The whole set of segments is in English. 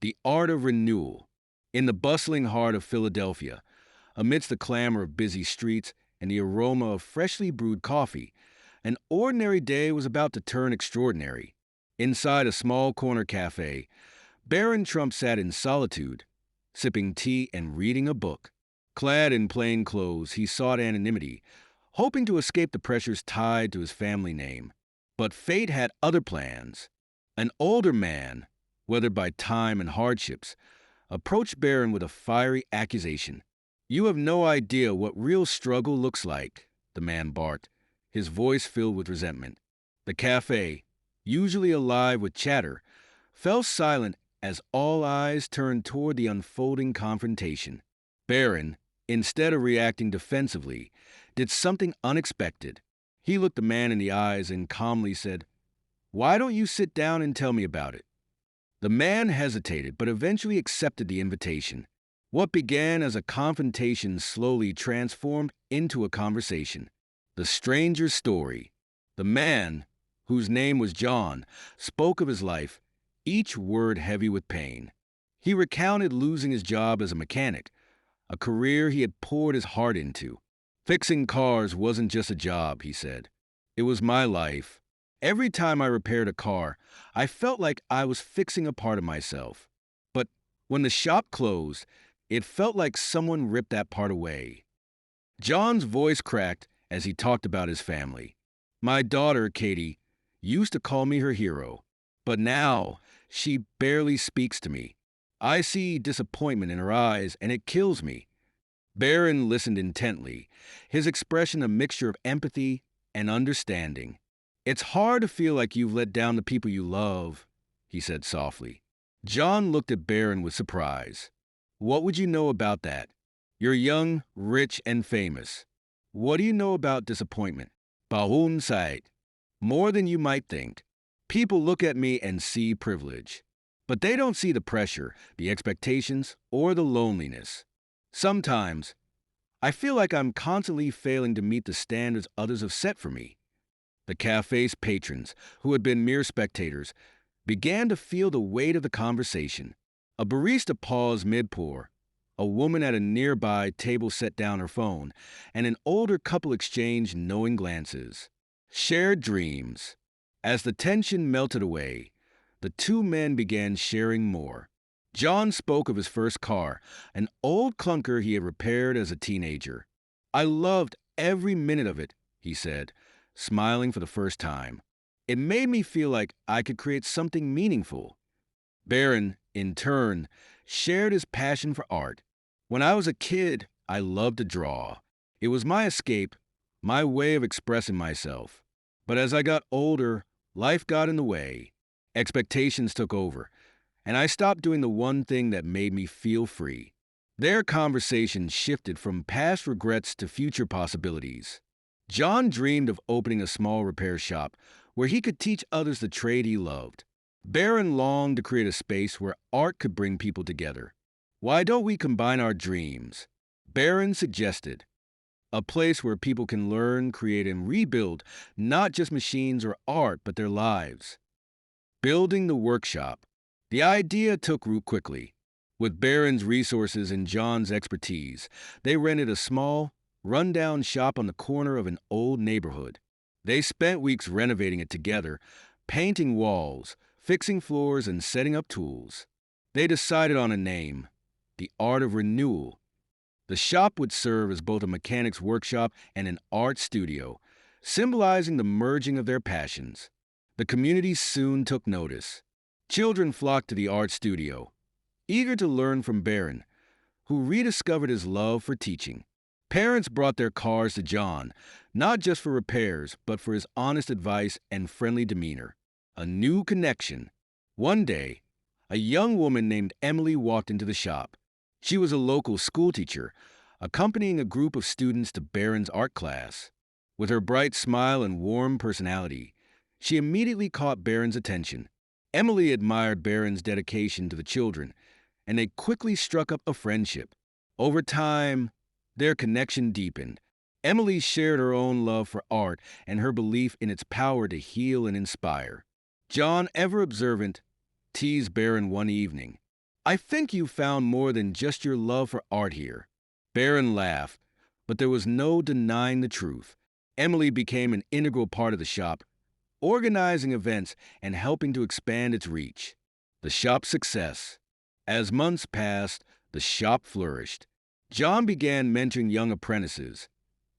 The art of renewal. In the bustling heart of Philadelphia, amidst the clamor of busy streets and the aroma of freshly brewed coffee, an ordinary day was about to turn extraordinary. Inside a small corner cafe, Baron Trump sat in solitude, sipping tea and reading a book. Clad in plain clothes, he sought anonymity, hoping to escape the pressures tied to his family name. But fate had other plans. An older man, weathered by time and hardships, approached Baron with a fiery accusation. "You have no idea what real struggle looks like," the man barked, his voice filled with resentment. The cafe, usually alive with chatter, fell silent as all eyes turned toward the unfolding confrontation. Baron, instead of reacting defensively, did something unexpected. He looked the man in the eyes and calmly said, "Why don't you sit down and tell me about it?" The man hesitated, but eventually accepted the invitation. What began as a confrontation slowly transformed into a conversation. The stranger's story. The man, whose name was John, spoke of his life, each word heavy with pain. He recounted losing his job as a mechanic, a career he had poured his heart into. "Fixing cars wasn't just a job," he said. "It was my life. Every time I repaired a car, I felt like I was fixing a part of myself. But when the shop closed, it felt like someone ripped that part away." John's voice cracked as he talked about his family. "My daughter, Katie, used to call me her hero, but now she barely speaks to me. I see disappointment in her eyes, and it kills me." Barron listened intently, his expression a mixture of empathy and understanding. "It's hard to feel like you've let down the people you love," he said softly. John looked at Barron with surprise. "What would you know about that? You're young, rich, and famous. What do you know about disappointment?" "Bahun side. More than you might think. People look at me and see privilege. But they don't see the pressure, the expectations, or the loneliness. Sometimes, I feel like I'm constantly failing to meet the standards others have set for me." The cafe's patrons, who had been mere spectators, began to feel the weight of the conversation. A barista paused mid-pour. A woman at a nearby table set down her phone, and an older couple exchanged knowing glances. Shared dreams. As the tension melted away, the two men began sharing more. John spoke of his first car, an old clunker he had repaired as a teenager. "I loved every minute of it," he said, smiling for the first time. "It made me feel like I could create something meaningful." Barron, in turn, shared his passion for art. "When I was a kid, I loved to draw. It was my escape, my way of expressing myself. But as I got older, life got in the way. Expectations took over, and I stopped doing the one thing that made me feel free." Their conversation shifted from past regrets to future possibilities. John dreamed of opening a small repair shop where he could teach others the trade he loved. Barron longed to create a space where art could bring people together. "Why don't we combine our dreams?" Barron suggested. "A place where people can learn, create, and rebuild not just machines or art, but their lives." Building the workshop. The idea took root quickly. With Barron's resources and John's expertise, they rented a small, run-down shop on the corner of an old neighborhood. They spent weeks renovating it together, painting walls, fixing floors, and setting up tools. They decided on a name, The Art of Renewal. The shop would serve as both a mechanic's workshop and an art studio, symbolizing the merging of their passions. The community soon took notice. Children flocked to the art studio, eager to learn from Barron, who rediscovered his love for teaching. Parents brought their cars to John, not just for repairs, but for his honest advice and friendly demeanor. A new connection. One day, a young woman named Emily walked into the shop. She was a local schoolteacher, accompanying a group of students to Barron's art class. With her bright smile and warm personality, she immediately caught Barron's attention. Emily admired Barron's dedication to the children, and they quickly struck up a friendship. Over time, their connection deepened. Emily shared her own love for art and her belief in its power to heal and inspire. John, ever observant, teased Barron one evening. I think you found more than just your love for art here. Barron laughed, but there was no denying the truth. Emily became an integral part of the shop, organizing events and helping to expand its reach. The shop's success. As months passed, the shop flourished. John began mentoring young apprentices,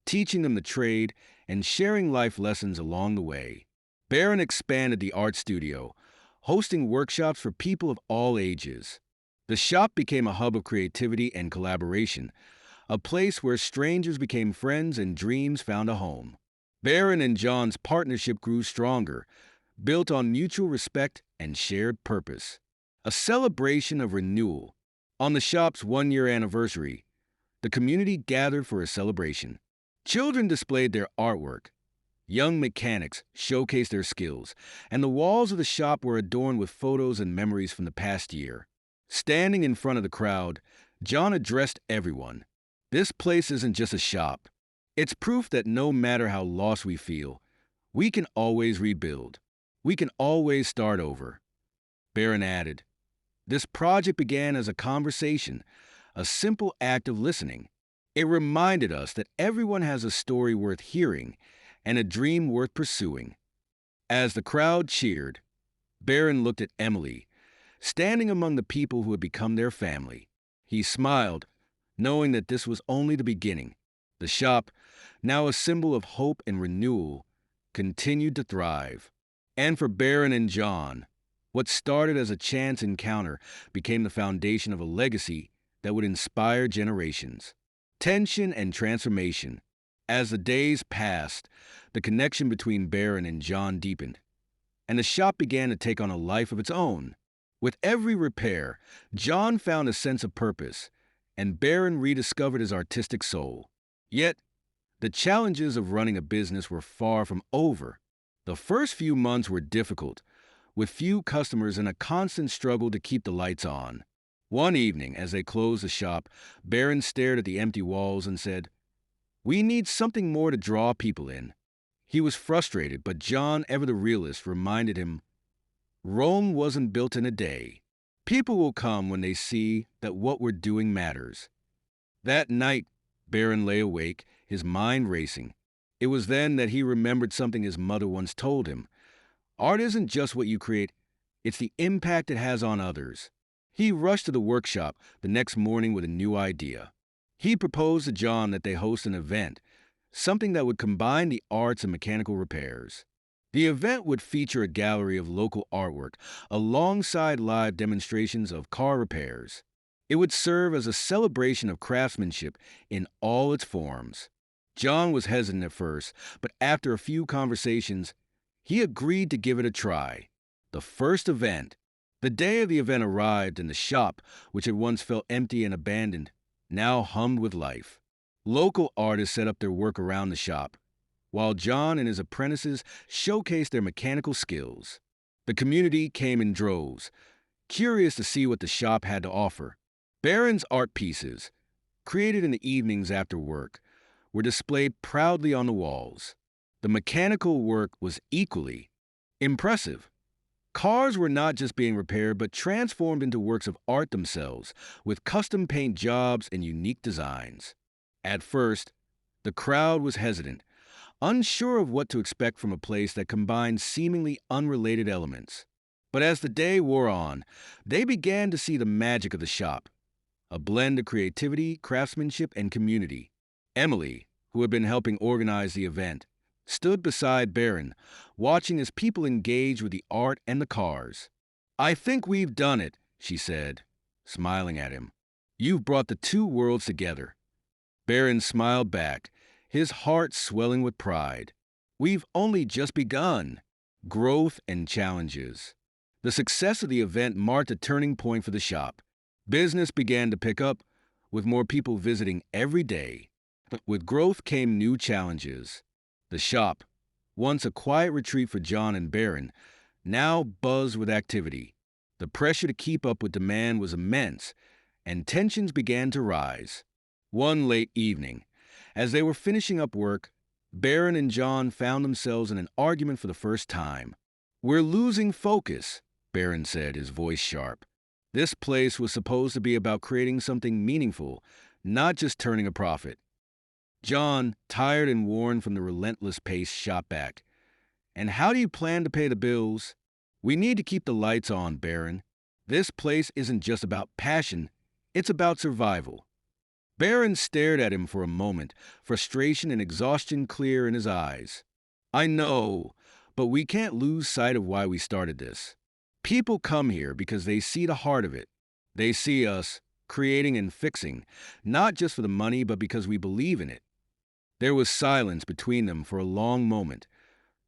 teaching them the trade and sharing life lessons along the way. Barron expanded the art studio, hosting workshops for people of all ages. The shop became a hub of creativity and collaboration, a place where strangers became friends and dreams found a home. Barron and John's partnership grew stronger, built on mutual respect and shared purpose. A celebration of renewal. On the shop's one-year anniversary, the community gathered for a celebration. Children displayed their artwork. Young mechanics showcased their skills, and the walls of the shop were adorned with photos and memories from the past year. Standing in front of the crowd, John addressed everyone. This place isn't just a shop. It's proof that no matter how lost we feel, we can always rebuild. We can always start over. Barron added, this project began as a conversation, a simple act of listening. It reminded us that everyone has a story worth hearing and a dream worth pursuing. As the crowd cheered, Barron looked at Emily, standing among the people who had become their family. He smiled, knowing that this was only the beginning. The shop, now a symbol of hope and renewal, continued to thrive. And for Barron and John, what started as a chance encounter became the foundation of a legacy that would inspire generations. Tension and transformation. As the days passed, the connection between Barron and John deepened, and the shop began to take on a life of its own. With every repair, John found a sense of purpose, and Barron rediscovered his artistic soul. Yet, the challenges of running a business were far from over. The first few months were difficult, with few customers and a constant struggle to keep the lights on. One evening, as they closed the shop, Barron stared at the empty walls and said, "We need something more to draw people in." He was frustrated, but John, ever the realist, reminded him, Rome wasn't built in a day. People will come when they see that what we're doing matters. That night, Barron lay awake, his mind racing. It was then that he remembered something his mother once told him. Art isn't just what you create, it's the impact it has on others. He rushed to the workshop the next morning with a new idea. He proposed to John that they host an event, something that would combine the arts and mechanical repairs. The event would feature a gallery of local artwork alongside live demonstrations of car repairs. It would serve as a celebration of craftsmanship in all its forms. John was hesitant at first, but after a few conversations, he agreed to give it a try. The first event. The day of the event arrived, and the shop, which had once felt empty and abandoned, now hummed with life. Local artists set up their work around the shop, while John and his apprentices showcased their mechanical skills. The community came in droves, curious to see what the shop had to offer. Barron's art pieces, created in the evenings after work, were displayed proudly on the walls. The mechanical work was equally impressive. Cars were not just being repaired, but transformed into works of art themselves, with custom paint jobs and unique designs. At first, the crowd was hesitant, unsure of what to expect from a place that combined seemingly unrelated elements. But as the day wore on, they began to see the magic of the shop, a blend of creativity, craftsmanship, and community. Emily, who had been helping organize the event, stood beside Barron, watching as people engaged with the art and the cars. "I think we've done it," she said, smiling at him. "You've brought the two worlds together." Barron smiled back, his heart swelling with pride. "We've only just begun." Growth and challenges. The success of the event marked a turning point for the shop. Business began to pick up, with more people visiting every day. But with growth came new challenges. The shop, once a quiet retreat for John and Barron, now buzzed with activity. The pressure to keep up with demand was immense, and tensions began to rise. One late evening, as they were finishing up work, Barron and John found themselves in an argument for the first time. "We're losing focus," Barron said, his voice sharp. This place was supposed to be about creating something meaningful, not just turning a profit. John, tired and worn from the relentless pace, shot back. And how do you plan to pay the bills? We need to keep the lights on, Baron. This place isn't just about passion, it's about survival. Baron stared at him for a moment, frustration and exhaustion clear in his eyes. I know, but we can't lose sight of why we started this. People come here because they see the heart of it. They see us creating and fixing, not just for the money, but because we believe in it. There was silence between them for a long moment,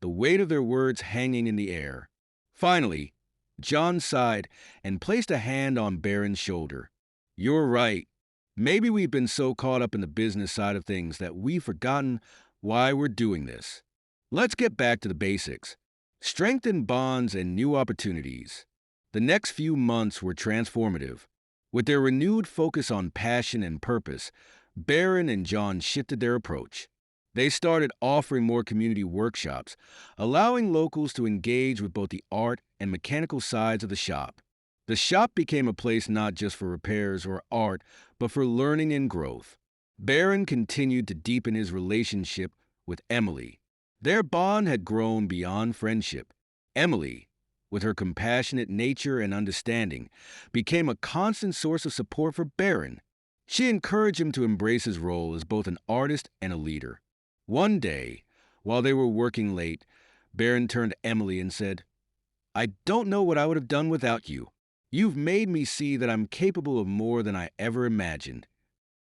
the weight of their words hanging in the air. Finally, John sighed and placed a hand on Baron's shoulder. You're right. Maybe we've been so caught up in the business side of things that we've forgotten why we're doing this. Let's get back to the basics. Strengthen bonds and new opportunities. The next few months were transformative. With their renewed focus on passion and purpose, Baron and John shifted their approach. They started offering more community workshops, allowing locals to engage with both the art and mechanical sides of the shop. The shop became a place not just for repairs or art, but for learning and growth. Baron continued to deepen his relationship with Emily. Their bond had grown beyond friendship. Emily, with her compassionate nature and understanding, became a constant source of support for Baron. She encouraged him to embrace his role as both an artist and a leader. One day, while they were working late, Baron turned to Emily and said, I don't know what I would have done without you. You've made me see that I'm capable of more than I ever imagined.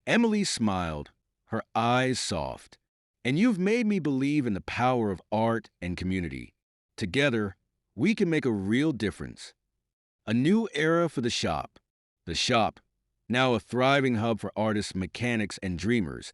Emily smiled, her eyes soft. And you've made me believe in the power of art and community. Together, we can make a real difference. A new era for the shop. The shop, now a thriving hub for artists, mechanics, and dreamers,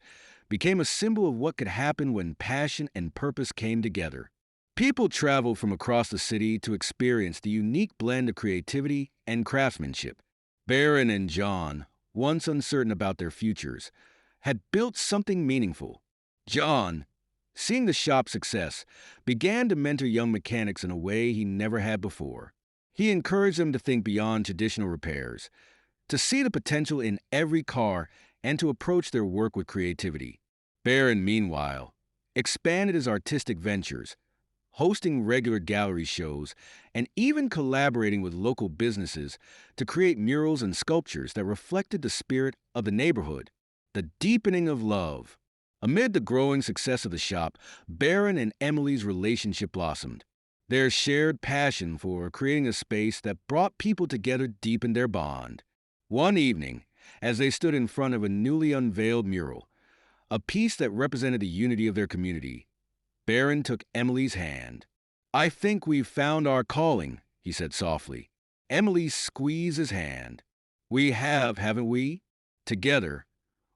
became a symbol of what could happen when passion and purpose came together. People traveled from across the city to experience the unique blend of creativity and craftsmanship. Baron and John, once uncertain about their futures, had built something meaningful. John, seeing the shop's success, began to mentor young mechanics in a way he never had before. He encouraged them to think beyond traditional repairs, to see the potential in every car, and to approach their work with creativity. Baron, meanwhile, expanded his artistic ventures, hosting regular gallery shows, and even collaborating with local businesses to create murals and sculptures that reflected the spirit of the neighborhood, the deepening of love. Amid the growing success of the shop, Baron and Emily's relationship blossomed. Their shared passion for creating a space that brought people together deepened their bond. One evening, as they stood in front of a newly unveiled mural, a piece that represented the unity of their community, Baron took Emily's hand. I think we've found our calling, he said softly. Emily squeezed his hand. We have, haven't we? Together,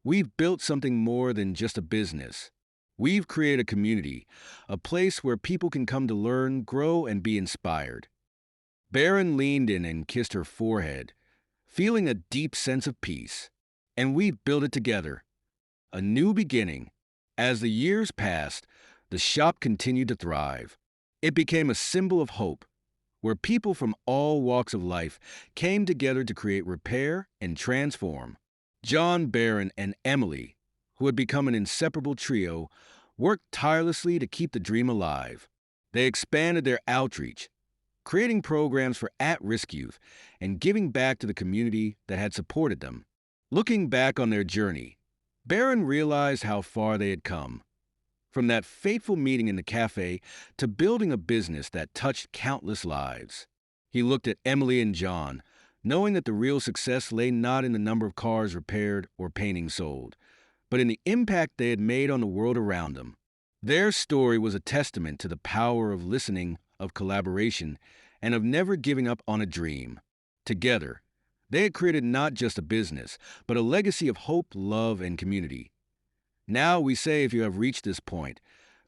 we've built something more than just a business. We've created a community, a place where people can come to learn, grow, and be inspired. Baron leaned in and kissed her forehead, feeling a deep sense of peace. And we've built it together. A new beginning. As the years passed, the shop continued to thrive. It became a symbol of hope, where people from all walks of life came together to create, repair, and transform. John, Baron, and Emily, who had become an inseparable trio, worked tirelessly to keep the dream alive. They expanded their outreach, creating programs for at-risk youth and giving back to the community that had supported them. Looking back on their journey, Baron realized how far they had come. From that fateful meeting in the cafe to building a business that touched countless lives. He looked at Emily and John, knowing that the real success lay not in the number of cars repaired or paintings sold, but in the impact they had made on the world around them. Their story was a testament to the power of listening, of collaboration, and of never giving up on a dream. Together, they had created not just a business, but a legacy of hope, love, and community. Now we say, if you have reached this point,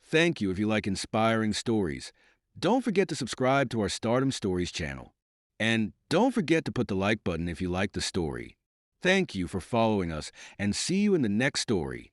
thank you if you like inspiring stories. Don't forget to subscribe to our Stardom Stories channel. And don't forget to put the like button if you like the story. Thank you for following us, and see you in the next story.